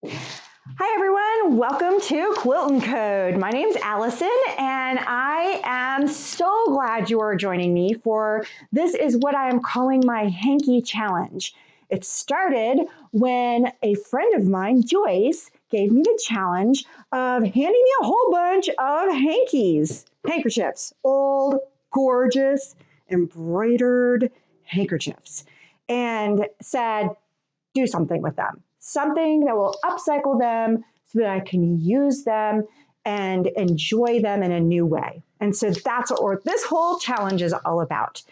Hi everyone, welcome to Quilt and Code. My name's Allison and I am so glad you are joining me for this is what I am calling my Hankie Challenge. It started when a friend of mine, Joyce, gave me the challenge of handing me a whole bunch of hankies, handkerchiefs, old, gorgeous, embroidered handkerchiefs, and said, do something with them, something that will upcycle them so that I can use them and enjoy them in a new way. And so that's what this whole challenge is all about.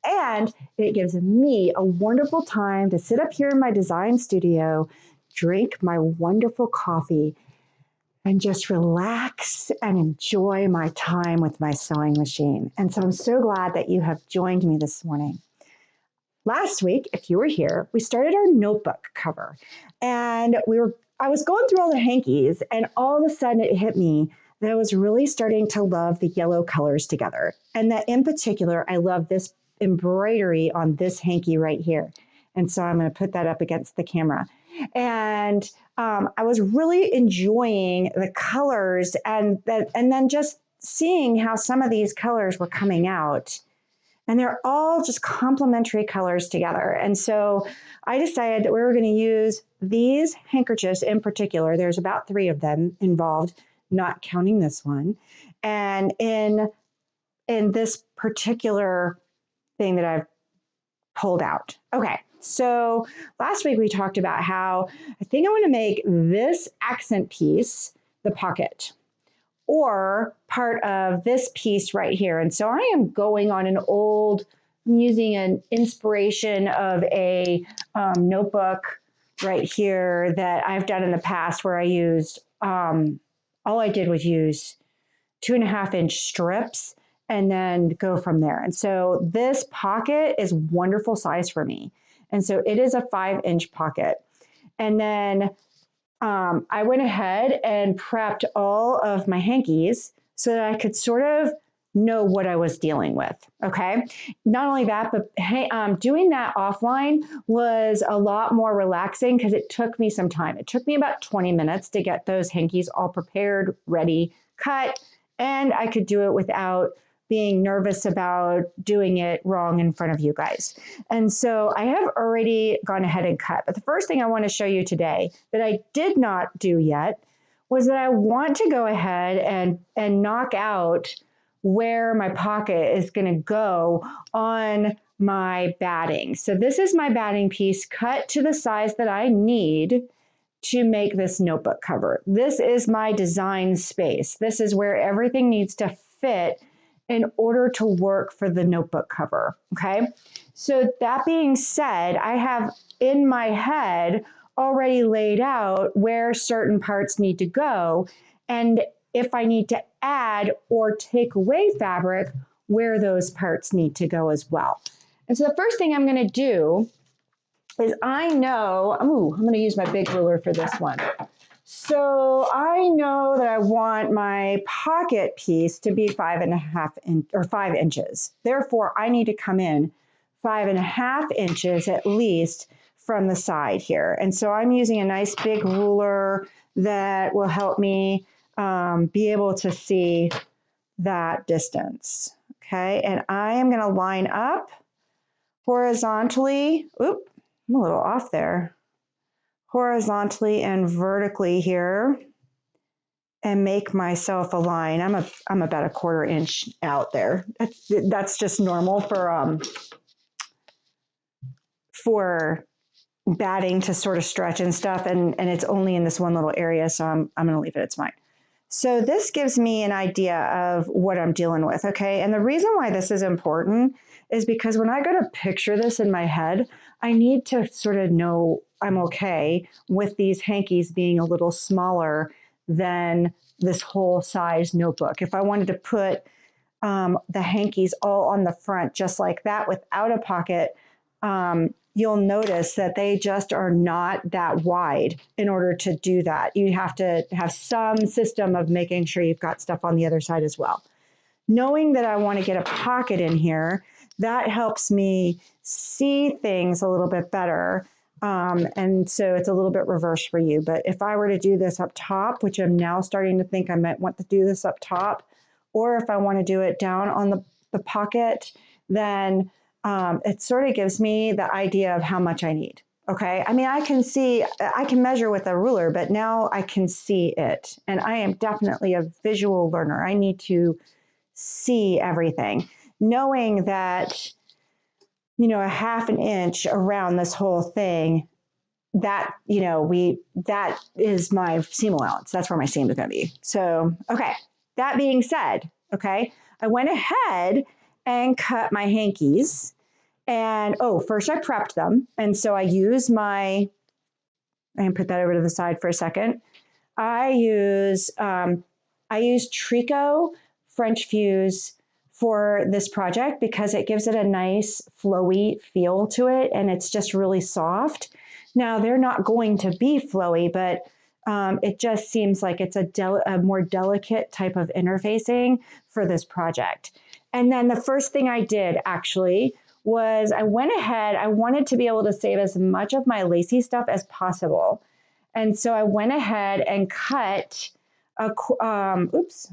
And it gives me a wonderful time to sit up here in my design studio, drink my wonderful coffee, and just relax and enjoy my time with my sewing machine. And so I'm so glad that you have joined me this morning. Last week, if you were here, we started our notebook cover, and I was going through all the hankies, and all of a sudden it hit me that I was really starting to love the yellow colors together. And that in particular, I love this embroidery on this hanky right here. And so I'm going to put that up against the camera. And I was really enjoying the colors and then just seeing how some of these colors were coming out. And they're all just complementary colors together. And so I decided that we were going to use these handkerchiefs in particular. There's about 3 of them involved, not counting this one. And in this particular thing that I've pulled out. Okay, so last week we talked about how I think I want to make this accent piece the pocket, or part of this piece right here. And so I am going on I'm using an inspiration of a notebook right here that I've done in the past where I used, all I did was use 2.5-inch strips and then go from there. And so this pocket is wonderful size for me. And so it is a 5-inch pocket. And then I went ahead and prepped all of my hankies so that I could sort of know what I was dealing with. Okay. Not only that, but doing that offline was a lot more relaxing because it took me some time. It took me about 20 minutes to get those hankies all prepared, ready, cut, and I could do it without being nervous about doing it wrong in front of you guys. And so I have already gone ahead and cut. But the first thing I want to show you today that I did not do yet was that I want to go ahead and knock out where my pocket is going to go on my batting. So this is my batting piece cut to the size that I need to make this notebook cover. This is my design space. This is where everything needs to fit in order to work for the notebook cover, okay? So that being said, I have in my head already laid out where certain parts need to go, and if I need to add or take away fabric, where those parts need to go as well. And so the first thing I'm gonna do is I'm gonna use my big ruler for this one. So I know that I want my pocket piece to be 5 inches. Therefore, I need to come in 5.5 inches at least from the side here. And so I'm using a nice big ruler that will help me be able to see that distance. Okay, and I am going to line up horizontally. Oop, I'm a little off there. Horizontally and vertically here and make myself a line. I'm about 1/4 inch out there. That's just normal for batting to sort of stretch and stuff, and it's only in this one little area, so I'm going to leave it. It's fine. So this gives me an idea of what I'm dealing with, okay? And the reason why this is important is because when I go to picture this in my head, I need to sort of know I'm okay with these hankies being a little smaller than this whole size notebook. If I wanted to put the hankies all on the front just like that without a pocket, you'll notice that they just are not that wide in order to do that. You have to have some system of making sure you've got stuff on the other side as well. Knowing that I want to get a pocket in here, that helps me see things a little bit better And so it's a little bit reverse for you. But if I were to do this up top, which I'm now starting to think I might want to do this up top, or if I want to do it down on the pocket, then it sort of gives me the idea of how much I need. Okay. I mean, I can measure with a ruler, but now I can see it. And I am definitely a visual learner. I need to see everything, knowing that, a half an inch around this whole thing, that, that is my seam allowance. That's where my seam is going to be. So, okay. That being said, okay, I went ahead and cut my hankies. And first I prepped them. And so I use I can put that over to the side for a second. I use Tricot French Fuse for this project because it gives it a nice flowy feel to it. And it's just really soft. Now they're not going to be flowy, but it just seems like it's a more delicate type of interfacing for this project. And then the first thing I did actually was I went ahead, I wanted to be able to save as much of my lacy stuff as possible. And so I went ahead and cut oops,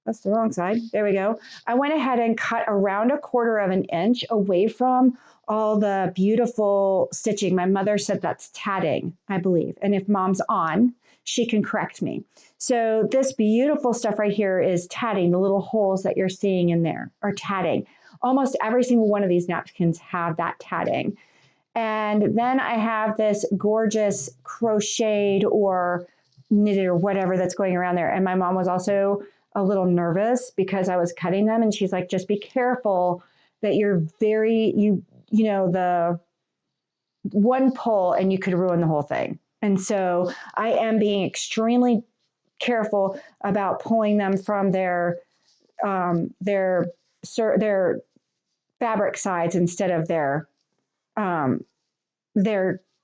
that's the wrong side. There we go. I went ahead and cut around 1/4 of an inch away from all the beautiful stitching. My mother said that's tatting, I believe. And if mom's on, she can correct me. So this beautiful stuff right here is tatting. The little holes that you're seeing in there are tatting. Almost every single one of these napkins have that tatting. And then I have this gorgeous crocheted or knitted or whatever that's going around there. And my mom was also a little nervous because I was cutting them. And she's like, just be careful that you're the one pull and you could ruin the whole thing. And so I am being extremely careful about pulling them from their fabric sides instead of their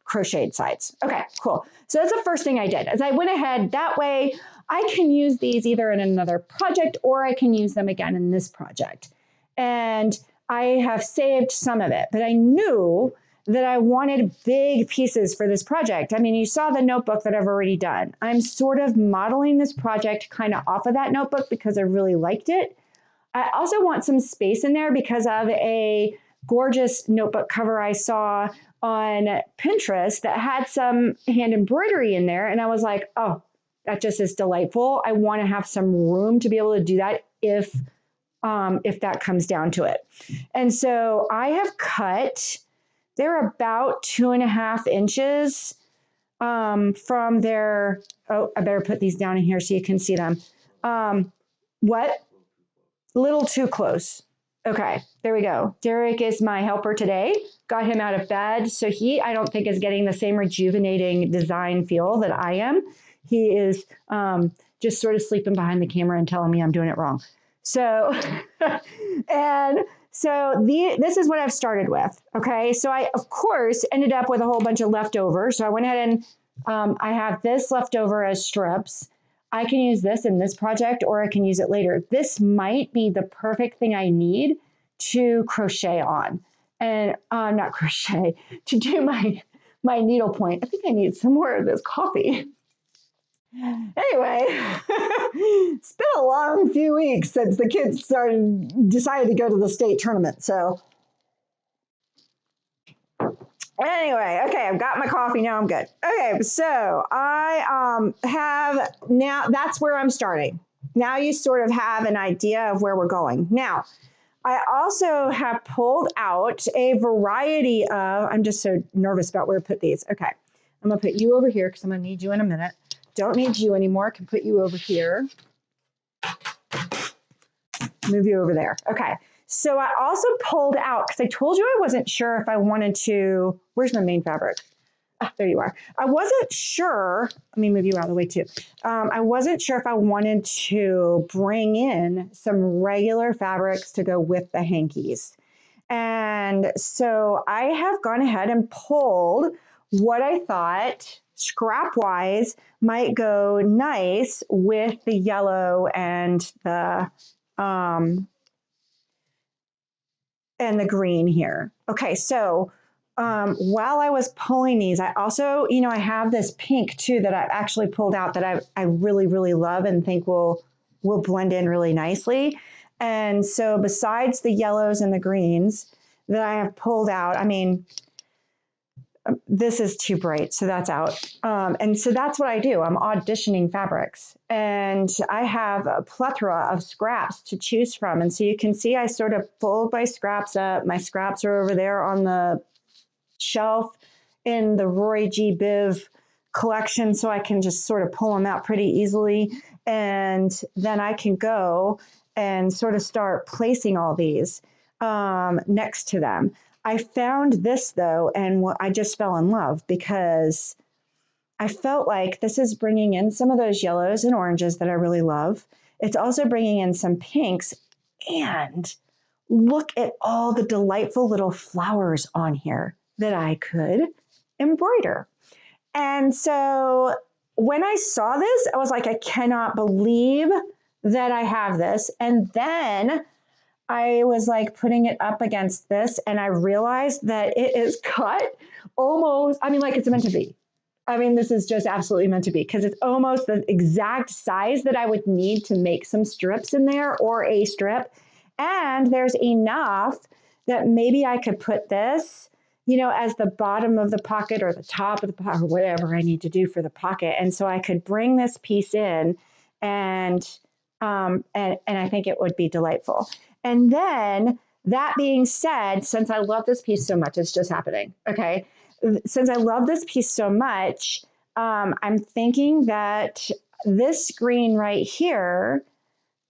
crocheted sides. Okay, cool. So that's the first thing I did. As I went ahead, that way I can use these either in another project or I can use them again in this project. And I have saved some of it, but I knew that I wanted big pieces for this project. I mean, you saw the notebook that I've already done. I'm sort of modeling this project kind of off of that notebook because I really liked it. I also want some space in there because of a gorgeous notebook cover I saw on Pinterest that had some hand embroidery in there. And I was like, oh, that just is delightful. I want to have some room to be able to do that if that comes down to it. And so I have cut, they're about 2.5 inches from their, I better put these down in here so you can see them. What? A little too close. Okay, there we go. Derek is my helper today. Got him out of bed. So he, I don't think, is getting the same rejuvenating design feel that I am. He is just sort of sleeping behind the camera and telling me I'm doing it wrong. So, and so this is what I've started with. Okay, so I, of course, ended up with a whole bunch of leftovers. So I went ahead and I have this leftover as strips. I can use this in this project or I can use it later. This might be the perfect thing I need to crochet on. And not crochet, to do my needle point. I think I need some more of this coffee. Anyway, it's been a long few weeks since the kids decided to go to the state tournament. So anyway, okay, I've got my coffee now. I'm good. Okay, so I have now. That's where I'm starting. Now you sort of have an idea of where we're going. Now, I also have pulled out a variety of. I'm just so nervous about where to put these. Okay, I'm gonna put you over here because I'm gonna need you in a minute. Don't need you anymore. I can put you over here. Move you over there. Okay. So I also pulled out, because I told you I wasn't sure if I wanted to, where's my main fabric? Ah, there you are. I wasn't sure, let me move you out of the way too. I wasn't sure if I wanted to bring in some regular fabrics to go with the hankies. And so I have gone ahead and pulled what I thought scrap-wise might go nice with the yellow and the green here. Okay, so while I was pulling these, I also, I have this pink too that I actually pulled out that I really, really love and think will blend in really nicely. And so besides the yellows and the greens that I have pulled out, I mean, this is too bright, so that's out. And so that's what I do. I'm auditioning fabrics, and I have a plethora of scraps to choose from. And so you can see I sort of fold my scraps up. My scraps are over there on the shelf in the Roy G. Biv collection, so I can just sort of pull them out pretty easily. And then I can go and sort of start placing all these next to them. I found this though, and I just fell in love because I felt like this is bringing in some of those yellows and oranges that I really love. It's also bringing in some pinks, and look at all the delightful little flowers on here that I could embroider. And so when I saw this, I was like, I cannot believe that I have this. And then I was like putting it up against this, and I realized that it is cut almost, I mean, like it's meant to be. I mean, this is just absolutely meant to be because it's almost the exact size that I would need to make some strips in there or a strip. And there's enough that maybe I could put this, as the bottom of the pocket or the top of the pocket or whatever I need to do for the pocket. And so I could bring this piece in and I think it would be delightful. And then that being said, since I love this piece so much, it's just happening. Okay. Since I love this piece so much, I'm thinking that this green right here,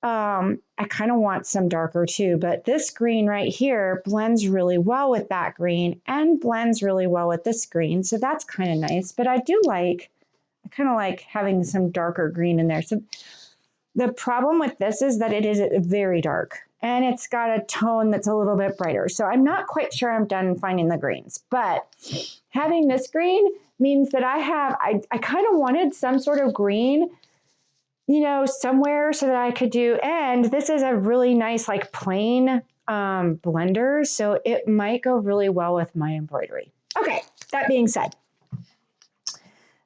I kind of want some darker too, but this green right here blends really well with that green and blends really well with this green. So that's kind of nice, but I kind of like having some darker green in there. So the problem with this is that it is very dark and it's got a tone that's a little bit brighter. So I'm not quite sure I'm done finding the greens, but having this green means that I kind of wanted some sort of green, somewhere so that I could do, and this is a really nice, like plain blender. So it might go really well with my embroidery. Okay. That being said,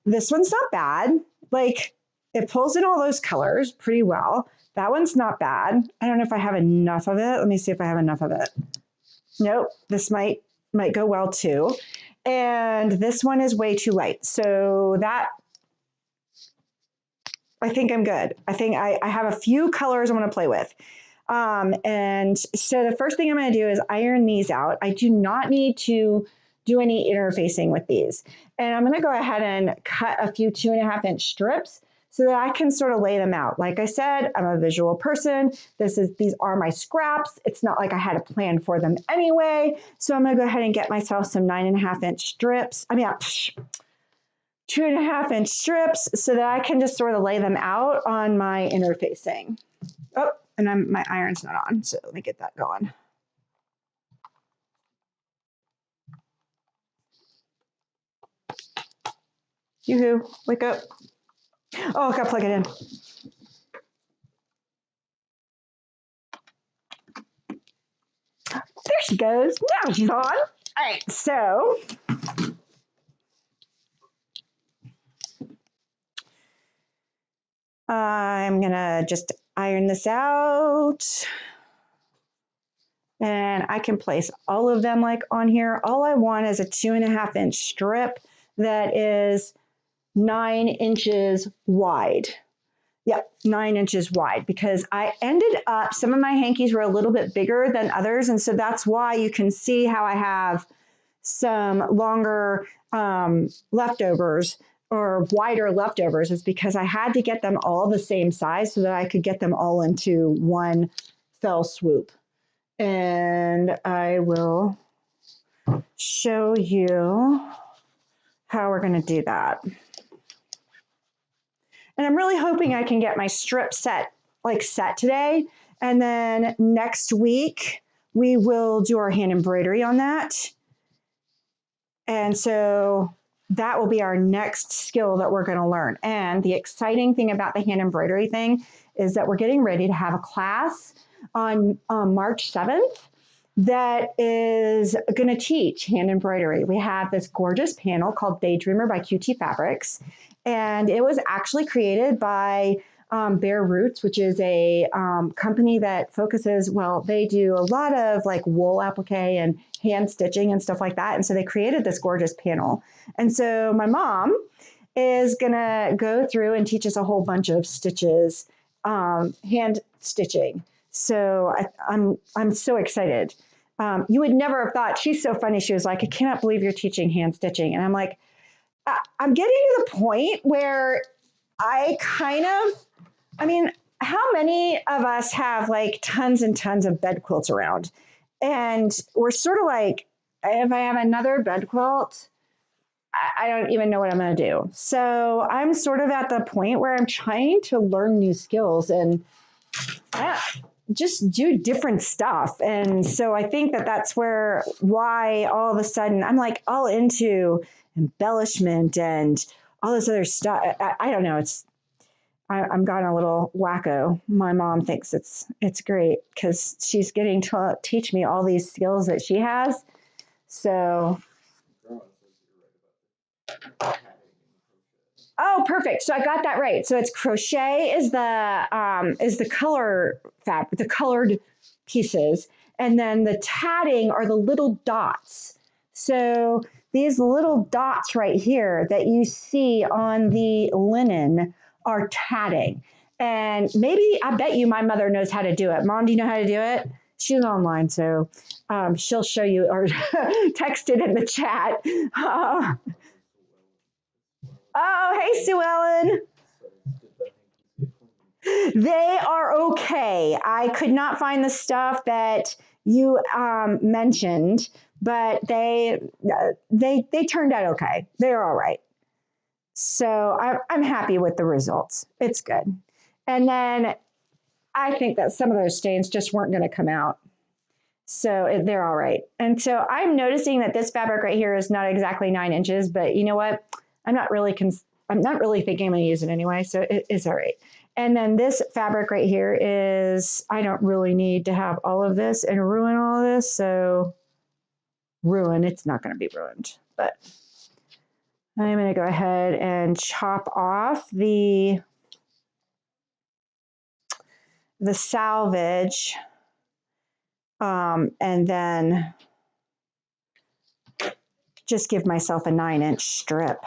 this one's not bad. Like, it pulls in all those colors pretty well. That one's not bad. I don't know if I have enough of it. Let me see if I have enough of it. Nope, this might go well too. And this one is way too light. So that, I think I'm good. I think I have a few colors I want to play with. And so the first thing I'm going to do is iron these out. I do not need to do any interfacing with these. And I'm going to go ahead and cut a few 2.5-inch strips so that I can sort of lay them out. Like I said, I'm a visual person. These are my scraps. It's not like I had a plan for them anyway. So I'm gonna go ahead and get myself some 9.5-inch strips. 2.5-inch strips so that I can just sort of lay them out on my interfacing. Oh, and my iron's not on, so let me get that going. Yoo-hoo, wake up. Oh, I gotta plug it in. There she goes. Now she's on. All right, so I'm gonna just iron this out. And I can place all of them like on here. All I want is a 2.5-inch strip that is 9 inches wide. Yep, 9 inches wide, because I ended up, some of my hankies were a little bit bigger than others. And so that's why you can see how I have some longer leftovers or wider leftovers, is because I had to get them all the same size so that I could get them all into one fell swoop. And I will show you how we're going to do that. And I'm really hoping I can get my strip set today. And then next week, we will do our hand embroidery on that. And so that will be our next skill that we're going to learn. And the exciting thing about the hand embroidery thing is that we're getting ready to have a class on March 7th. that is going to teach hand embroidery. We have this gorgeous panel called Daydreamer by QT Fabrics, and it was actually created by Bare Roots, which is a company that focuses, well, they do a lot of like wool applique and hand stitching and stuff like that. And so they created this gorgeous panel. And so my mom is going to go through and teach us a whole bunch of stitches, hand stitching. So I'm so excited. You would never have thought. She's so funny. She was like, I cannot believe you're teaching hand stitching. And I'm like, I'm getting to the point where I mean, how many of us have like tons and tons of bed quilts around? And we're sort of like, if I have another bed quilt, I don't even know what I'm going to do. So I'm sort of at the point where I'm trying to learn new skills and just do different stuff. And so I think that that's why all of a sudden I'm like all into embellishment and all this other stuff. I don't know. I'm gone a little wacko. My mom thinks it's great because she's getting to teach me all these skills that she has. So, oh, perfect. So I got that right. So it's crochet is the color fabric, the colored pieces, and then the tatting are the little dots. So these little dots right here that you see on the linen are tatting. And maybe, I bet you my mother knows how to do it. Mom, do you know how to do it? She's online, so she'll show you or text it in the chat. Oh, hey, Sue Ellen. They are okay. I could not find the stuff that you mentioned, but they turned out okay. They're all right. So I'm happy with the results. It's good. And then I think that some of those stains just weren't going to come out. So they're all right. And so I'm noticing that this fabric right here is not exactly 9 inches, but you know what? I'm not really thinking I'm going to use it anyway. So it is all right. And then this fabric right here is, I don't really need to have all of this and ruin all of this. So it's not going to be ruined, but I'm going to go ahead and chop off the salvage, and then just give myself a 9-inch strip.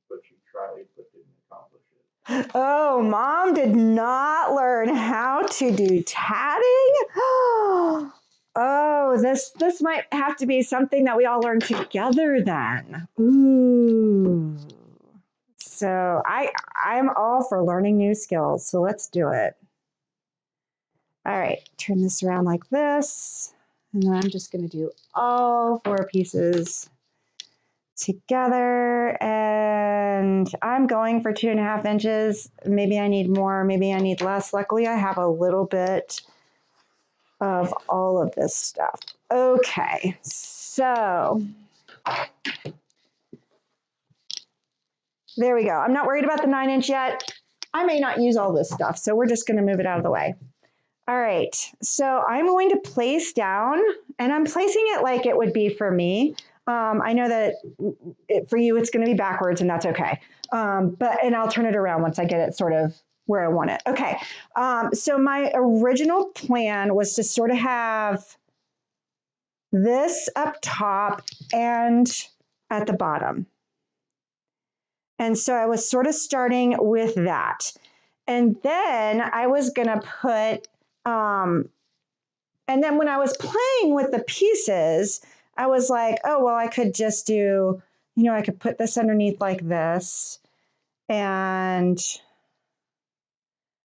But she tried, but didn't accomplish it. Oh, Mom did not learn how to do tatting? Oh, this might have to be something that we all learn together then. Ooh. So I'm all for learning new skills, so let's do it. All right, turn this around like this, and then I'm just going to do all 4 pieces together, and I'm going for 2.5 inches. Maybe I need more, maybe I need less. Luckily, I have a little bit of all of this stuff. Okay, so there we go. I'm not worried about the 9-inch yet. I may not use all this stuff, so we're just going to move it out of the way. All right, so I'm going to place down, and I'm placing it like it would be for me. I know that for you, it's going to be backwards, and that's okay. And I'll turn it around once I get it sort of where I want it. Okay, so my original plan was to sort of have this up top and at the bottom. And so I was sort of starting with that. And then I was going to put, and then when I was playing with the pieces, I was like, oh, well, I could just do, I could put this underneath like this. And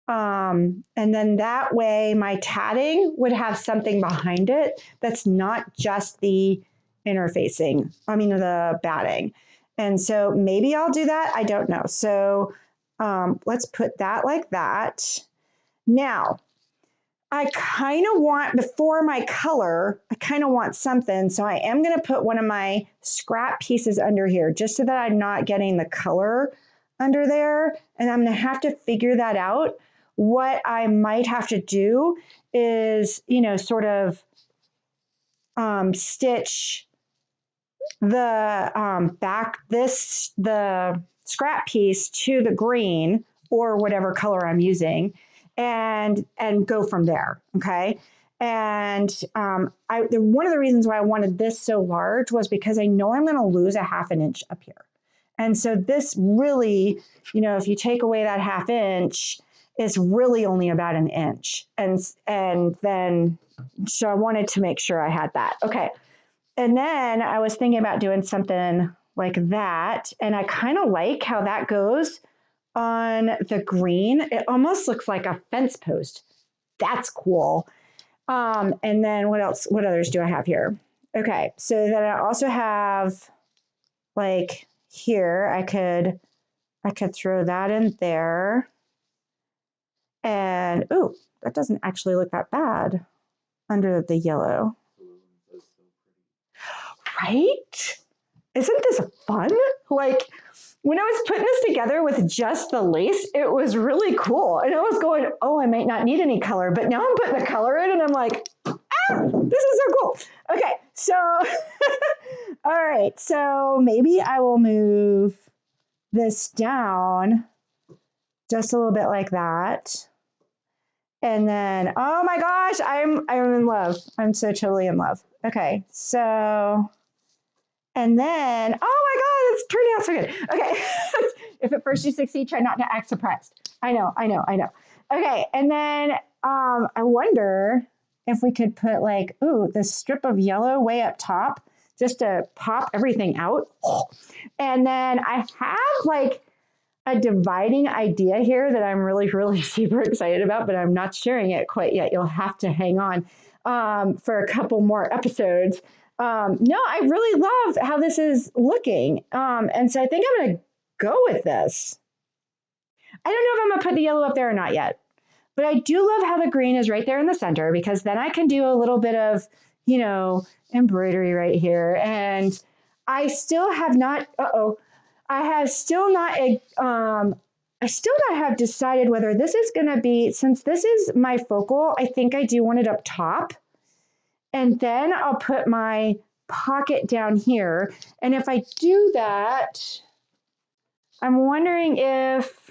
then that way my tatting would have something behind it that's not just the the batting. And so maybe I'll do that. I don't know. So let's put that like that. Now, I kind of want, before my color, I kind of want something. So I am going to put one of my scrap pieces under here just so that I'm not getting the color under there. And I'm going to have to figure that out. What I might have to do is, you know, sort of stitch the the scrap piece to the green or whatever color I'm using, and go from there. Okay. And one of the reasons why I wanted this so large was because I know I'm going to lose a 1/2 inch up here. And so this really, you know, if you take away that 1/2 inch, it's really only about 1 inch. And then, so I wanted to make sure I had that. Okay. And then I was thinking about doing something like that. And I kind of like how that goes on the green. It almost looks like a fence post. That's cool. And then what else? What others do I have here? Okay. So then I also have, like, here, I could throw that in there. And, oh, that doesn't actually look that bad under the yellow. Right? Isn't this fun? Like, when I was putting this together with just the lace, it was really cool. And I was going, oh, I might not need any color, but now I'm putting the color in and I'm like, ah, this is so cool. Okay, so, all right, so maybe I will move this down just a little bit like that. And then, oh my gosh, I'm in love. I'm so totally in love. Okay, so, and then, oh my God, it's turning out so good. Okay, if at first you succeed, try not to act surprised. I know. Okay, and then I wonder if we could put, like, ooh, this strip of yellow way up top just to pop everything out. And then I have, like, a dividing idea here that I'm really, really super excited about, but I'm not sharing it quite yet. You'll have to hang on for a couple more episodes. No, I really love how this is looking. And so I think I'm going to go with this. I don't know if I'm going to put the yellow up there or not yet, but I do love how the green is right there in the center, because then I can do a little bit of, you know, embroidery right here. And I still have not, I still not have decided whether this is going to be, since this is my focal, I think I do want it up top. And then I'll put my pocket down here. And if I do that, I'm wondering if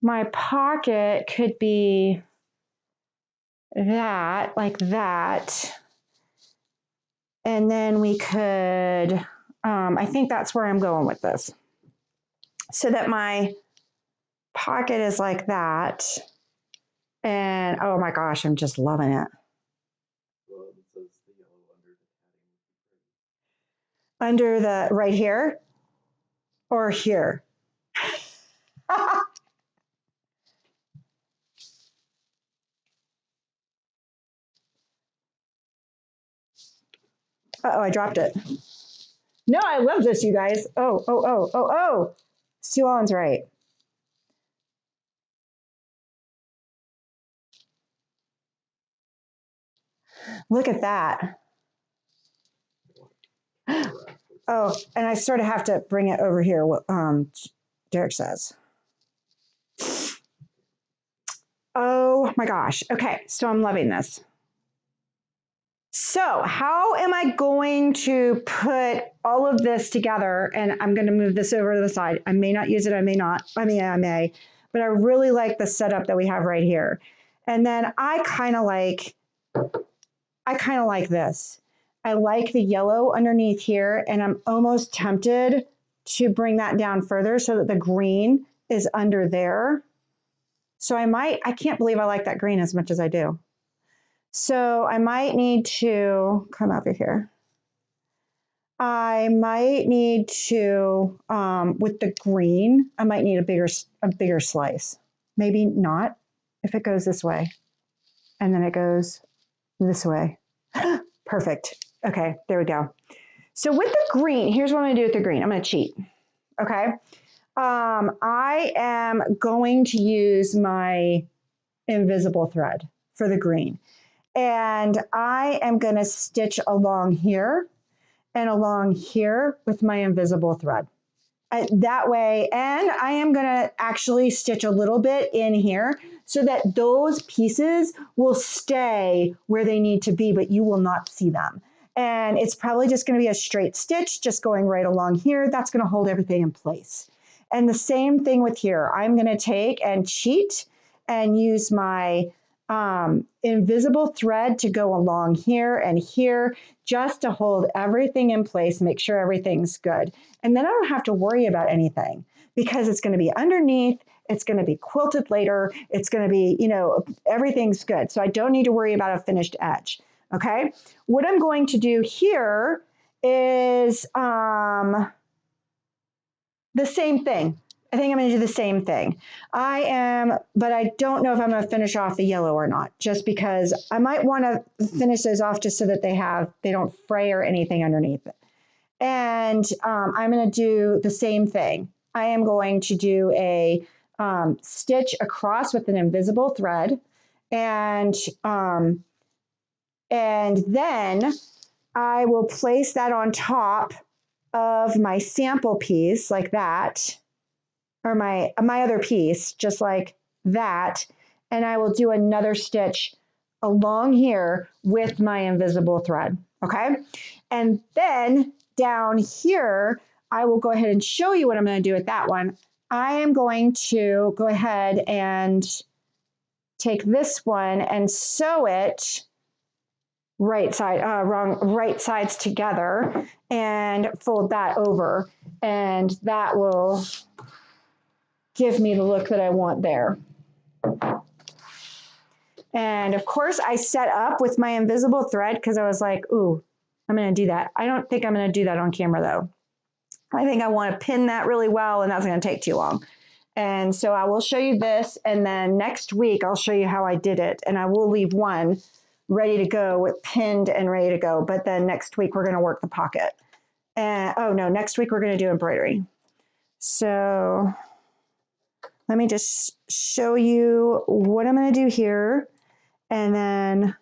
my pocket could be that, like that. And then we could, I think that's where I'm going with this. So that my pocket is like that. And oh my gosh, I'm just loving it. Under the, right here or here? Uh-oh, I dropped it. No, I love this, you guys. Oh. Sue Ellen's right. Look at that. Oh, and I sort of have to bring it over here, what Derek says. Oh my gosh. Okay, so I'm loving this. So how am I going to put all of this together? And I'm going to move this over to the side. I may not use it. I may not. I mean, I may. But I really like the setup that we have right here. And then I kind of like this. I like the yellow underneath here. And I'm almost tempted to bring that down further so that the green is under there. So I can't believe I like that green as much as I do. So I might need to come over here. I might need to, with the green, I might need a bigger slice. Maybe not if it goes this way. And then it goes this way. Perfect. Okay, there we go. So with the green, here's what I'm gonna do with the green. I'm gonna cheat, okay? I am going to use my invisible thread for the green. And I am going to stitch along here and along here with my invisible thread. That way, and I am going to actually stitch a little bit in here so that those pieces will stay where they need to be, but you will not see them. And it's probably just going to be a straight stitch just going right along here. That's going to hold everything in place. And the same thing with here. I'm going to take and cheat and use my invisible thread to go along here and here just to hold everything in place, make sure everything's good. And then I don't have to worry about anything because it's going to be underneath, it's going to be quilted later, it's going to be, you know, everything's good. So I don't need to worry about a finished edge. Okay. What I'm going to do here is the same thing. I think I'm going to do the same thing. But I don't know if I'm going to finish off the yellow or not, just because I might want to finish those off just so that they don't fray or anything underneath it. And I'm going to do the same thing. I am going to do a stitch across with an invisible thread, and then I will place that on top of my sample piece like that, or my other piece, just like that. And I will do another stitch along here with my invisible thread, okay? And then down here, I will go ahead and show you what I'm gonna do with that one. I am going to go ahead and take this one and sew it right sides together and fold that over, and that will give me the look that I want there. And of course I set up with my invisible thread because I was like, ooh, I'm going to do that. I don't think I'm going to do that on camera though. I think I want to pin that really well, and that's going to take too long. And so I will show you this, and then next week I'll show you how I did it, and I will leave one ready to go with pinned and ready to go. But then next week we're going to work the pocket. And oh no, next week we're going to do embroidery. So let me just show you what I'm going to do here. And then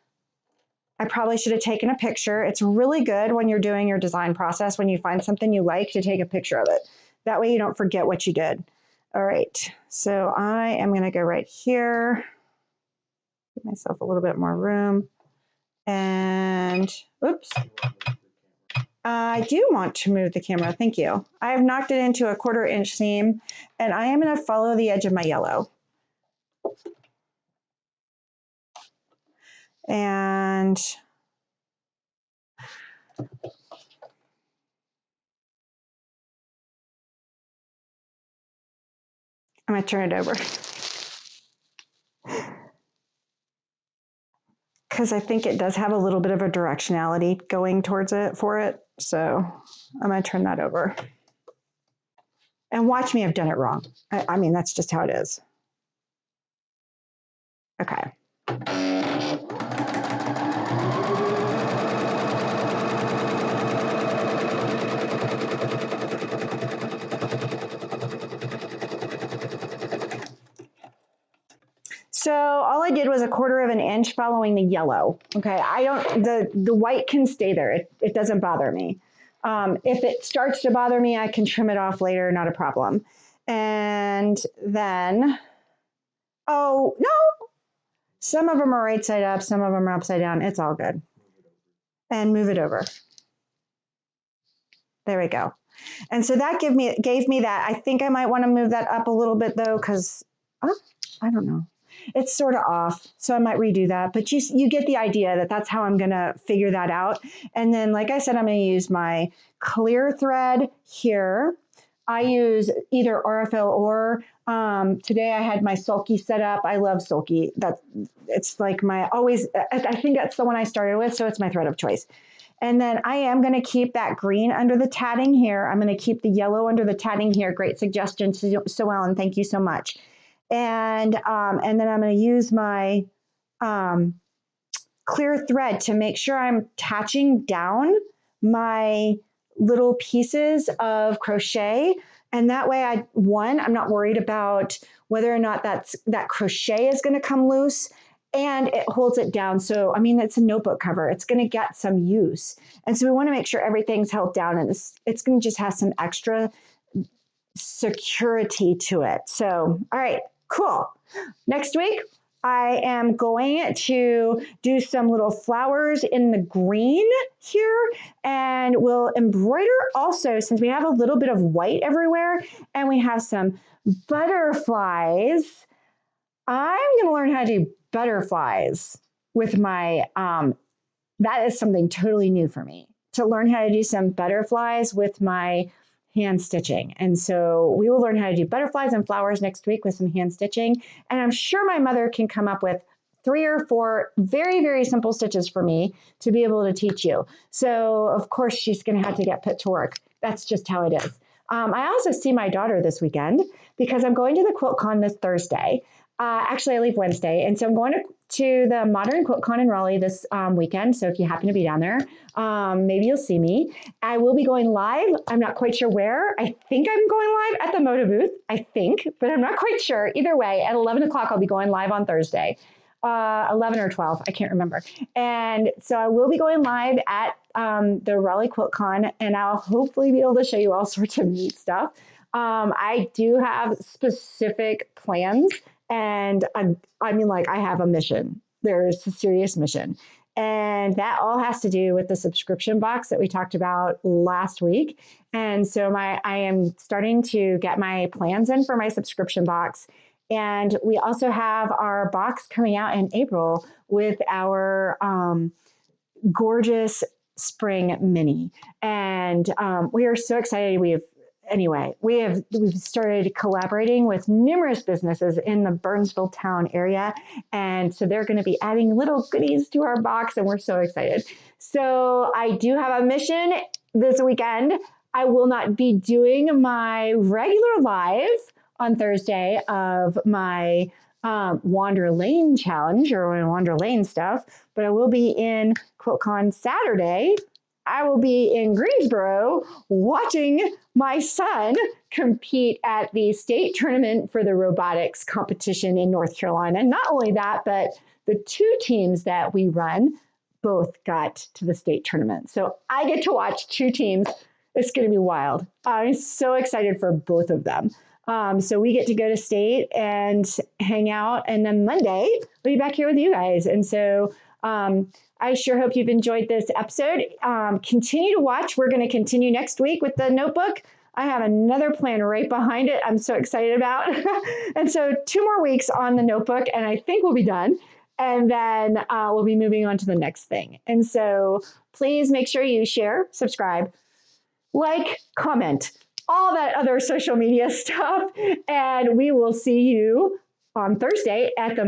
I probably should have taken a picture. It's really good when you're doing your design process, when you find something you like, to take a picture of it. That way you don't forget what you did. All right, so I am going to go right here. Give myself a little bit more room. And oops. I do want to move the camera, thank you. I have knocked it into a 1/4 inch seam, and I am going to follow the edge of my yellow. And I'm going to turn it over because I think it does have a little bit of a directionality going towards it for it. So I'm going to turn that over. And watch me have done it wrong. I mean, that's just how it is. Okay. So all I did was a 1/4 inch following the yellow. Okay, the white can stay there. It doesn't bother me. If it starts to bother me, I can trim it off later, not a problem. And then, oh no, some of them are right side up, some of them are upside down. It's all good. And move it over. There we go. And so that gave me that. I think I might want to move that up a little bit though, because I don't know. It's sort of off, so I might redo that. But you get the idea that that's how I'm going to figure that out. And then, like I said, I'm going to use my clear thread here. I use either RFL or today I had my sulky set up. I love sulky. It's like I think that's the one I started with, so it's my thread of choice. And then I am going to keep that green under the tatting here. I'm going to keep the yellow under the tatting here. Great suggestion, so Ellen. Thank you so much. And then I'm going to use my clear thread to make sure I'm attaching down my little pieces of crochet. And that way, I'm not worried about whether or not that crochet is going to come loose. and it holds it down. So, I mean, it's a notebook cover. It's going to get some use. And so we want to make sure everything's held down, and it's going to just have some extra security to it. So, all right, cool. Next week, I am going to do some little flowers in the green here, and we'll embroider also, since we have a little bit of white everywhere and we have some butterflies. I'm going to learn how to do butterflies with my, that is something totally new for me, to learn how to do some butterflies with my hand stitching. And so we will learn how to do butterflies and flowers next week with some hand stitching. And I'm sure my mother can come up with 3 or 4 very, very simple stitches for me to be able to teach you. So of course she's going to have to get put to work. That's just how it is. I also see my daughter this weekend because I'm going to the QuiltCon this Thursday. Actually, I leave Wednesday. And so I'm going to the Modern QuiltCon in Raleigh this weekend. So if you happen to be down there, maybe you'll see me. I will be going live. I'm not quite sure where. I think I'm going live at the Moda booth, I think, but I'm not quite sure. Either way, at 11 o'clock, I'll be going live on Thursday. 11 or 12, I can't remember. And so I will be going live at the Raleigh QuiltCon, and I'll hopefully be able to show you all sorts of neat stuff. I do have specific plans, and I mean, like, I have a mission. There's a serious mission. And that all has to do with the subscription box that we talked about last week. And so I am starting to get my plans in for my subscription box. And we also have our box coming out in April with our gorgeous spring mini. And we are so excited. We've started collaborating with numerous businesses in the Burnsville town area. And so they're going to be adding little goodies to our box, and we're so excited. So I do have a mission this weekend. I will not be doing my regular live on Thursday of my Wander Lane challenge or my Wander Lane stuff, but I will be in QuiltCon Saturday. I will be in Greensboro watching my son compete at the state tournament for the robotics competition in North Carolina. And not only that, but the 2 teams that we run both got to the state tournament. So I get to watch 2 teams. It's going to be wild. I'm so excited for both of them. So we get to go to state and hang out. And then Monday, we'll be back here with you guys. And so I sure hope you've enjoyed this episode. Continue to watch. We're going to continue next week with the notebook. I have another plan right behind it I'm so excited about. And so 2 more weeks on the notebook, and I think we'll be done. And then we'll be moving on to the next thing. And so please make sure you share, subscribe, like, comment, all that other social media stuff. And we will see you on Thursday at the